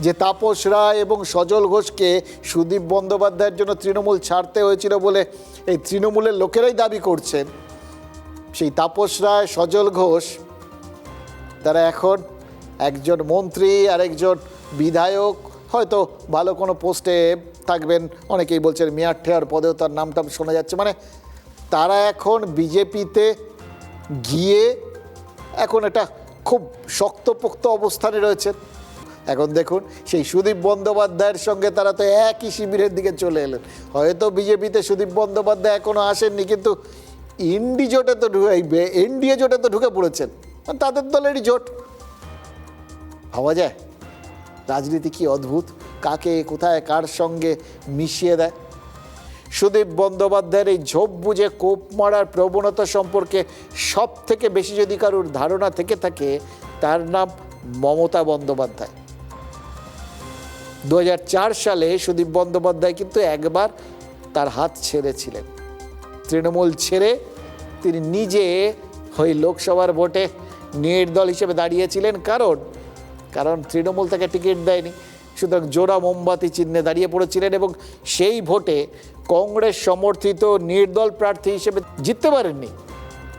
যে তাপস রায় এবং সজল ঘোষকে সুদীপ বন্দ্যোপাধ্যায়ের জন্য তৃণমূল ছাড়তে হয়েছিল বলে এই তৃণমূলের লোকেরাই দাবি করছেন, সেই তাপস রায় সজল ঘোষ তারা এখন একজন মন্ত্রী আর একজন বিধায়ক, হয়তো ভালো কোনো পোস্টে থাকবেন, অনেকেই বলছেন মেয়র ঠেয়ার পদেও তার নামটাম শোনা যাচ্ছে। মানে তারা এখন বিজেপিতে গিয়ে এখন একটা খুব শক্তপোক্ত অবস্থানে রয়েছেন। এখন দেখুন সেই সুদীপ বন্দ্যোপাধ্যায়ের সঙ্গে তারা তো একই শিবিরের দিকে চলে এলেন। হয়তো বিজেপিতে সুদীপ বন্দ্যোপাধ্যায় এখনও আসেননি, কিন্তু এনডিএ জোটে তো ঢুকে পড়েছেন, তাদের দলেরই জোট। ভাবা যায় রাজনীতি কি অদ্ভুত, কাকে কোথায় কার সঙ্গে মিশিয়ে দেয়। সুদীপ বন্দ্যোপাধ্যায়ের এই ঝোপ বুঝে কোপ মারার প্রবণতা সম্পর্কে সব থেকে বেশি যদি কারোর ধারণা থেকে থাকে, তার নাম মমতা বন্দ্যোপাধ্যায়। 2004 সালে সুদীপ বন্দ্যোপাধ্যায় কিন্তু একবার তার হাত ছেড়েছিলেন। তৃণমূল ছেড়ে তিনি নিজে ওই লোকসভার ভোটে নির্দল হিসেবে দাঁড়িয়েছিলেন, কারণ তৃণমূল তাকে টিকিট দেয়নি। সুতরাং জোড়া মোমবাতি চিহ্নে দাঁড়িয়ে পড়েছিলেন এবং সেই ভোটে কংগ্রেস সমর্থিত নির্দল প্রার্থী হিসেবে জিততে পারেননি,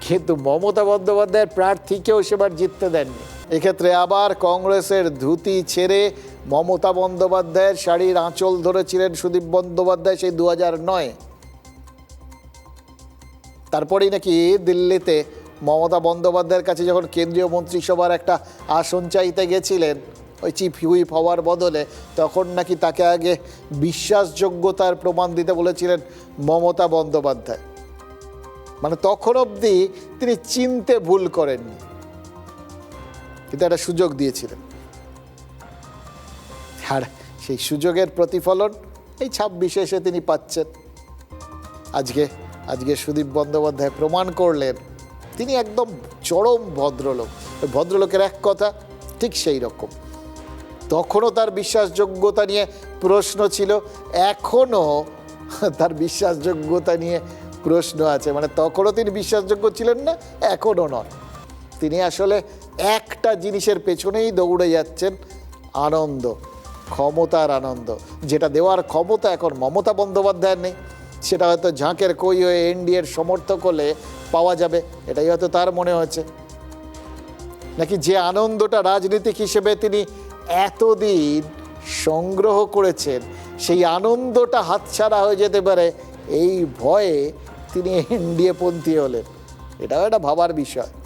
কিন্তু মমতা বন্দ্যোপাধ্যায়ের প্রার্থীকেও সেবার জিততে দেননি। এক্ষেত্রে আবার কংগ্রেসের ধুতি ছেড়ে মমতা বন্দ্যোপাধ্যায়ের শাড়ির আঁচল ধরেছিলেন সুদীপ বন্দ্যোপাধ্যায় সেই 2009। তারপরেই নাকি দিল্লিতে মমতা বন্দ্যোপাধ্যায়ের কাছে যখন কেন্দ্রীয় মন্ত্রিসভার একটা আসন চাইতে গেছিলেন ওই চিফ হুইপ হওয়ার বদলে, তখন নাকি তাকে আগে বিশ্বাসযোগ্যতার প্রমাণ দিতে বলেছিলেন মমতা বন্দ্যোপাধ্যায়। মানে তখন অবধি তিনি চিনতে ভুল করেননি, কিন্তু একটা সুযোগ দিয়েছিলেন। আর সেই সুযোগের প্রতিফলন এই 26-এ এসে তিনি পাচ্ছেন। আজকে সুদীপ বন্দ্যোপাধ্যায় প্রমাণ করলেন তিনি একদম চরম ভদ্রলোক। ভদ্রলোকের এক কথা ঠিক সেই রকম। তখনও তার বিশ্বাসযোগ্যতা নিয়ে প্রশ্ন ছিল, এখনও তার বিশ্বাসযোগ্যতা নিয়ে প্রশ্ন আছে। মানে তখনও তিনি বিশ্বাসযোগ্য ছিলেন না, এখনও নয়। তিনি আসলে একটা জিনিসের পেছনেই দৌড়ে যাচ্ছেন, আনন্দ, ক্ষমতার আনন্দ। যেটা দেওয়ার ক্ষমতা এখন মমতা বন্দ্যোপাধ্যায়ের নেই, সেটা হয়তো ঝাঁকের কই হয়ে এনডিএর সমর্থক হলে পাওয়া যাবে, এটাই হয়তো তার মনে হয়েছে। নাকি যে আনন্দটা রাজনীতিক হিসেবে তিনি এতদিন সংগ্রহ করেছেন, সেই আনন্দটা হাতছাড়া হয়ে যেতে পারে, এই ভয়ে তিনি এনডিএ পন্থী হলেন। এটাও একটা ভাবার বিষয়।